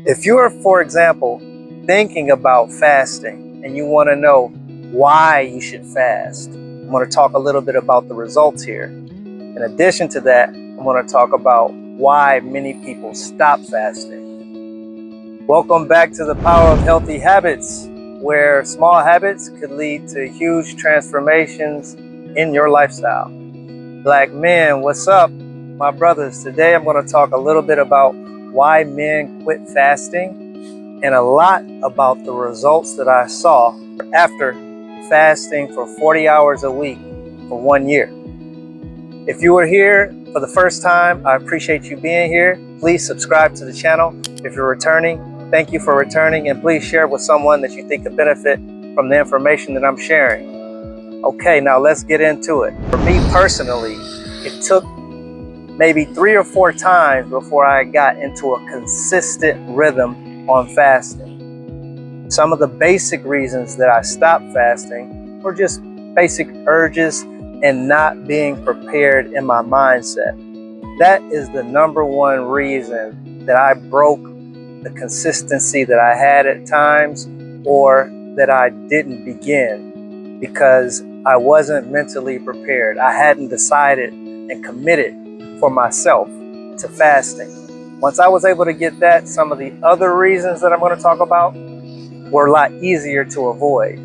If you are, for example, thinking about fasting and you want to know why you should fast, I'm going to talk a little bit about the results here. In addition to that, I'm going to talk about why many people stop fasting. Welcome back to the Power of Healthy Habits, where small habits could lead to huge transformations in your lifestyle. Black men, what's up, my brothers? Today I'm going to talk a little bit about why men quit fasting and a lot about the results that I saw after fasting for 40 hours a week for 1 year. If you are here for the first time, I appreciate you being here. Please subscribe to the channel. If you're returning, thank you for returning, and please share with someone that you think could benefit from the information that I'm sharing. Okay, now let's get into it. For me personally, it took maybe 3 or 4 times before I got into a consistent rhythm on fasting. Some of the basic reasons that I stopped fasting were just basic urges and not being prepared in my mindset. That is the number one reason that I broke the consistency that I had at times, or that I didn't begin, because I wasn't mentally prepared. I hadn't decided and committed for myself to fasting. Once I was able to get that, some of the other reasons that I'm going to talk about were a lot easier to avoid.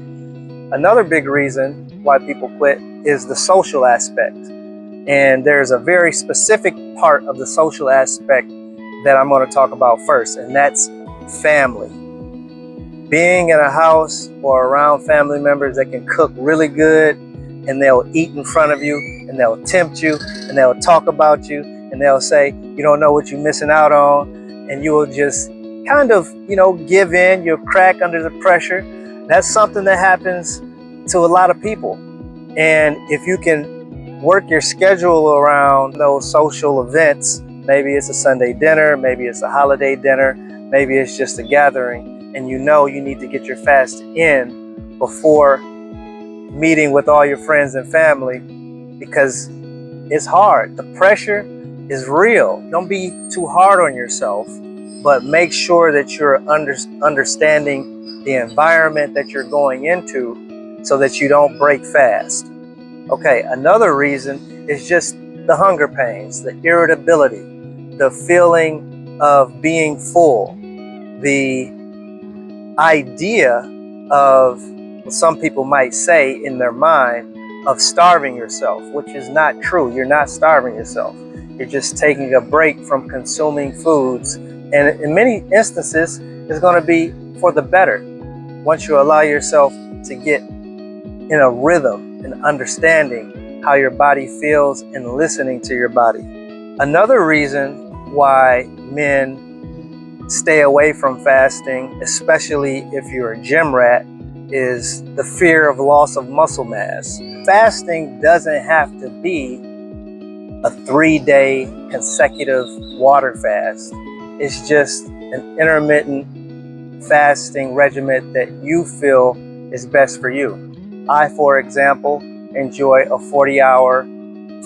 Another big reason why people quit is the social aspect. And there's a very specific part of the social aspect that I'm going to talk about first, and that's family. Being in a house or around family members that can cook really good, and they'll eat in front of you, and they'll tempt you, and they'll talk about you, and they'll say, you don't know what you're missing out on, and you will just kind of, give in, you'll crack under the pressure. That's something that happens to a lot of people. And if you can work your schedule around those social events, maybe it's a Sunday dinner, maybe it's a holiday dinner, maybe it's just a gathering, and you need to get your fast in before meeting with all your friends and family, because it's hard. The pressure is real. Don't be too hard on yourself, but make sure that you're understanding the environment that you're going into so that you don't break fast. Okay, another reason is just the hunger pains, the irritability, the feeling of being full, the idea of, some people might say in their mind, of starving yourself, which is not true. You're not starving yourself. You're just taking a break from consuming foods. And in many instances, it's going to be for the better once you allow yourself to get in a rhythm and understanding how your body feels and listening to your body. Another reason why men stay away from fasting, especially if you're a gym rat, is the fear of loss of muscle mass. Fasting doesn't have to be a 3-day consecutive water fast. It's just an intermittent fasting regimen that you feel is best for you. I, for example, enjoy a 40-hour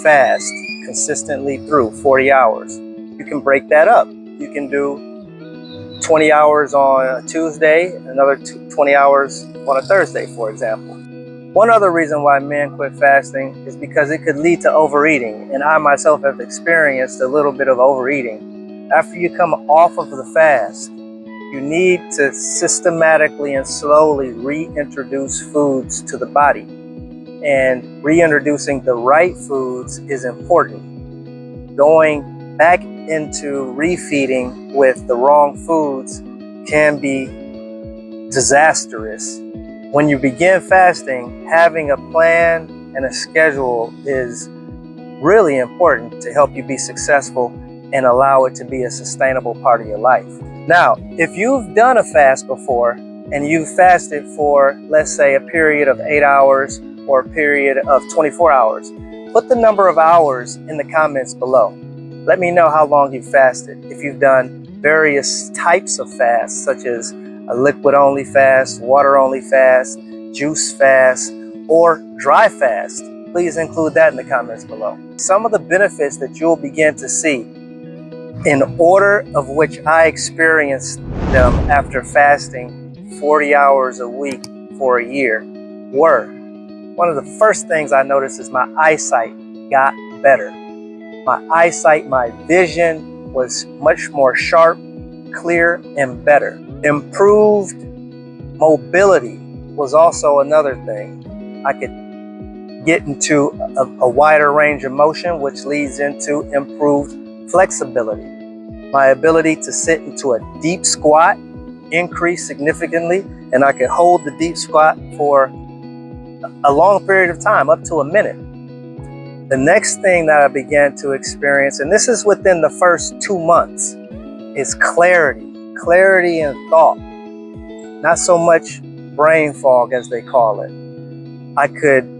fast consistently through 40 hours. You can break that up. You can do 20 hours on a Tuesday, another 20 hours on a Thursday, for example. One other reason why men quit fasting is because it could lead to overeating, and I myself have experienced a little bit of overeating. After you come off of the fast, you need to systematically and slowly reintroduce foods to the body. And reintroducing the right foods is important. Going back into refeeding with the wrong foods can be disastrous. When you begin fasting, having a plan and a schedule is really important to help you be successful and allow it to be a sustainable part of your life. Now, if you've done a fast before and you've fasted for, let's say, a period of 8 hours or a period of 24 hours, put the number of hours in the comments below. Let me know how long you've fasted. If you've done various types of fasts, such as a liquid-only fast, water-only fast, juice fast, or dry fast, please include that in the comments below. Some of the benefits that you'll begin to see in order of which I experienced them after fasting 40 hours a week for a year were, one of the first things I noticed is my eyesight got better. My eyesight, my vision was much more sharp, clear, and better. Improved mobility was also another thing. I could get into a wider range of motion, which leads into improved flexibility. My ability to sit into a deep squat increased significantly, and I could hold the deep squat for a long period of time, up to a minute. The next thing that I began to experience, and this is within the first 2 months, is clarity. Clarity in thought. Not so much brain fog as they call it. I could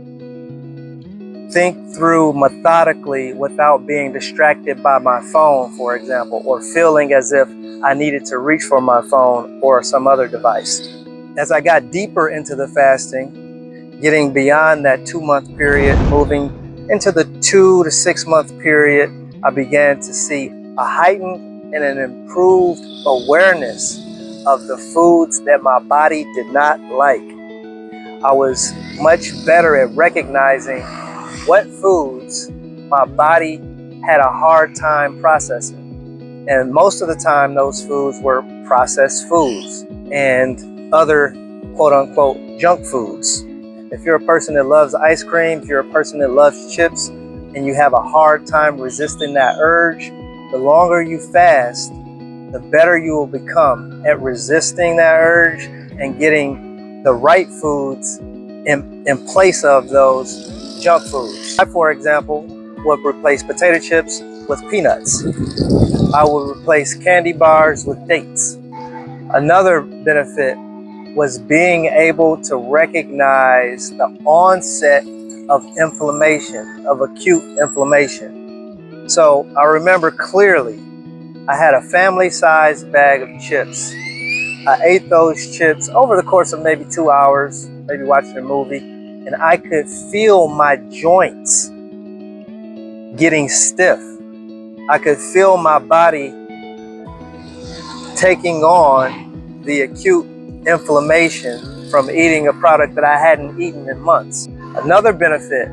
think through methodically without being distracted by my phone, for example, or feeling as if I needed to reach for my phone or some other device. As I got deeper into the fasting, getting beyond that 2-month period, moving into the 2 to 6 month period, I began to see a heightened and an improved awareness of the foods that my body did not like. I was much better at recognizing what foods my body had a hard time processing. And most of the time, those foods were processed foods and other quote unquote junk foods. If you're a person that loves ice cream, if you're a person that loves chips, and you have a hard time resisting that urge, the longer you fast, the better you will become at resisting that urge and getting the right foods in place of those junk foods. I, for example, would replace potato chips with peanuts. I would replace candy bars with dates. Another benefit was being able to recognize the onset of inflammation, of acute inflammation. So I remember clearly, I had a family-sized bag of chips. I ate those chips over the course of maybe 2 hours, maybe watching a movie, and I could feel my joints getting stiff. I could feel my body taking on the acute inflammation from eating a product that I hadn't eaten in months. Another benefit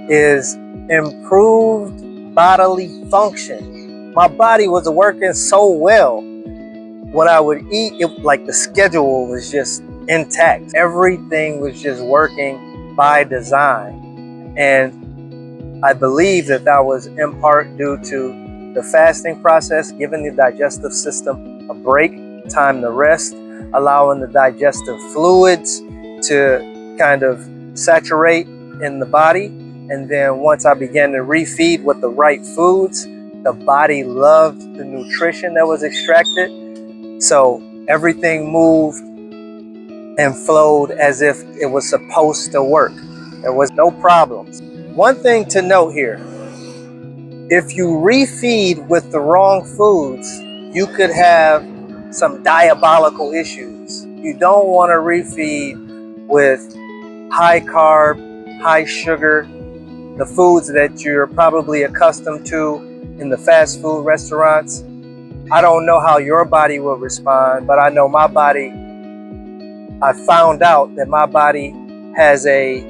is improved bodily function. My body was working so well. When I would eat, like the schedule was just intact. Everything was just working by design. And I believe that that was in part due to the fasting process, giving the digestive system a break, time to rest, allowing the digestive fluids to kind of saturate in the body. And then once I began to refeed with the right foods, the body loved the nutrition that was extracted. So everything moved and flowed as if it was supposed to work. There was no problems. One thing to note here, if you refeed with the wrong foods, you could have some diabolical issues. You don't want to refeed with high carb, high sugar, the foods that you're probably accustomed to in the fast food restaurants. I don't know how your body will respond, but I know my body, I found out that my body has a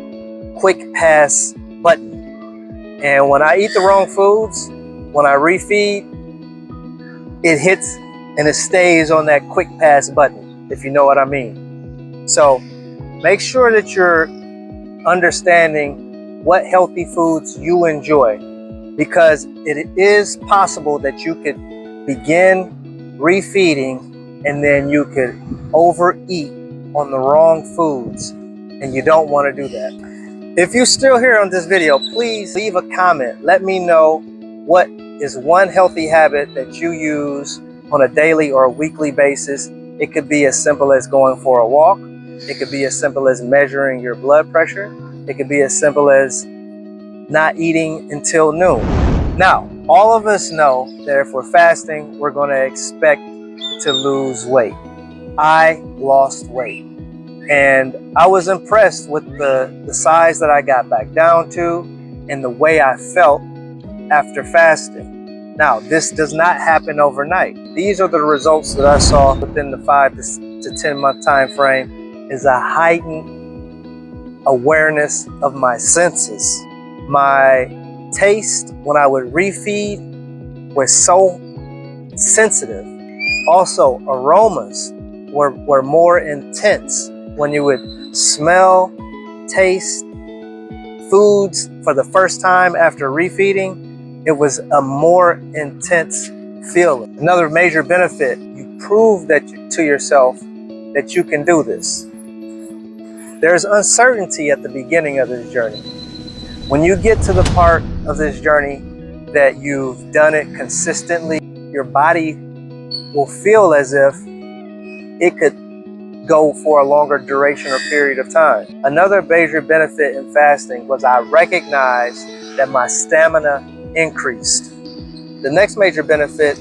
quick pass button. And when I eat the wrong foods, when I refeed, it hits and it stays on that quick pass button, if you know what I mean. So make sure that you're understanding what healthy foods you enjoy, because it is possible that you could begin refeeding and then you could overeat on the wrong foods, and you don't want to do that. If you're still here on this video, please leave a comment. Let me know what is one healthy habit that you use on a daily or a weekly basis. It could be as simple as going for a walk. It could be as simple as measuring your blood pressure. It could be as simple as not eating until noon. Now, all of us know that if we're fasting, we're going to expect to lose weight. I lost weight, and I was impressed with the size that I got back down to and the way I felt after fasting. Now, this does not happen overnight. These are the results that I saw within the 5 to 10 month time frame, is a heightened awareness of my senses. My taste when I would refeed was so sensitive. Also, aromas were more intense. When you would smell, taste foods for the first time after refeeding, it was a more intense feeling. Another major benefit, you prove to yourself that you can do this. There's uncertainty at the beginning of this journey. When you get to the part of this journey that you've done it consistently, your body will feel as if it could go for a longer duration or period of time. Another major benefit in fasting was I recognized that my stamina increased. The next major benefit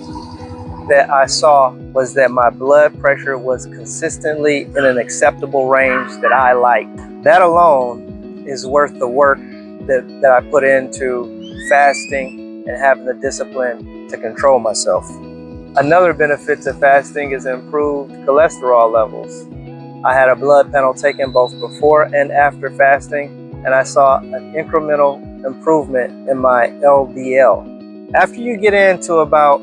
that I saw was that my blood pressure was consistently in an acceptable range that I liked. That alone is worth the work that I put into fasting and having the discipline to control myself. Another benefit to fasting is improved cholesterol levels. I had a blood panel taken both before and after fasting, and I saw an incremental improvement in my LDL. After you get into about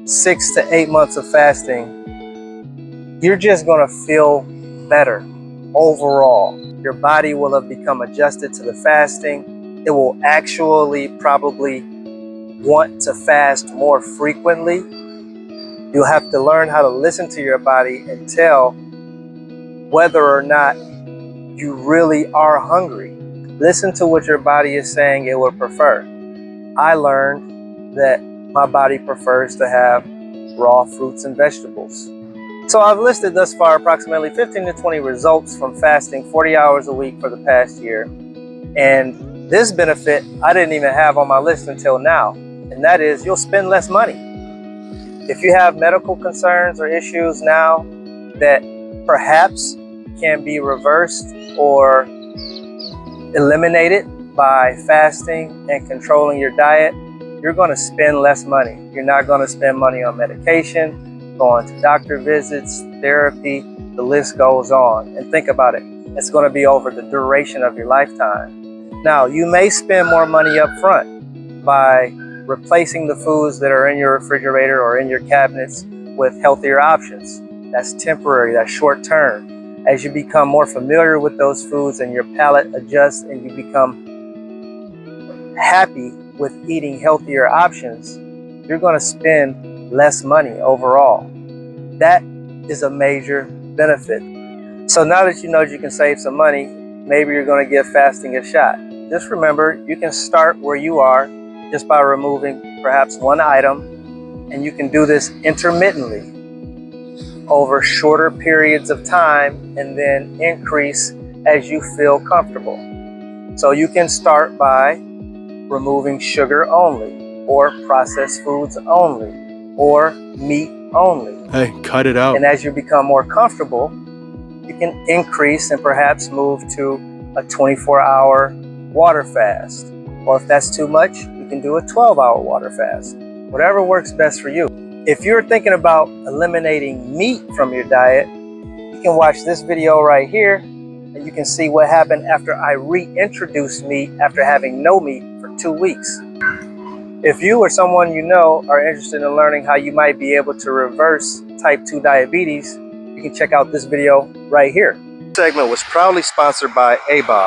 6 to 8 months of fasting, you're just gonna feel better overall. Your body will have become adjusted to the fasting. It will actually probably want to fast more frequently. You'll have to learn how to listen to your body and tell whether or not you really are hungry. Listen to what your body is saying it would prefer. I learned that my body prefers to have raw fruits and vegetables. So I've listed thus far approximately 15 to 20 results from fasting 40 hours a week for the past year. And this benefit I didn't even have on my list until now, and that is you'll spend less money. If you have medical concerns or issues now that perhaps can be reversed or eliminated by fasting and controlling your diet, you're going to spend less money. You're not going to spend money on medication, going to doctor visits, therapy, the list goes on. And think about it, it's going to be over the duration of your lifetime. Now, you may spend more money up front by replacing the foods that are in your refrigerator or in your cabinets with healthier options. That's temporary, that's short term. As you become more familiar with those foods and your palate adjusts and you become happy with eating healthier options, you're going to spend less money overall. That is a major benefit. So now that you know you can save some money, maybe you're going to give fasting a shot. Just remember, you can start where you are just by removing perhaps one item, and you can do this intermittently over shorter periods of time and then increase as you feel comfortable. So you can start by removing sugar only, or processed foods only, or meat only. Hey, cut it out. And as you become more comfortable, you can increase and perhaps move to a 24-hour water fast. Or if that's too much, you can do a 12-hour water fast. Whatever works best for you. If you're thinking about eliminating meat from your diet, you can watch this video right here, and you can see what happened after I reintroduced meat after having no meat for 2 weeks. If you or someone you know are interested in learning how you might be able to reverse type 2 diabetes, you can check out this video right here. This segment was proudly sponsored by ABOB.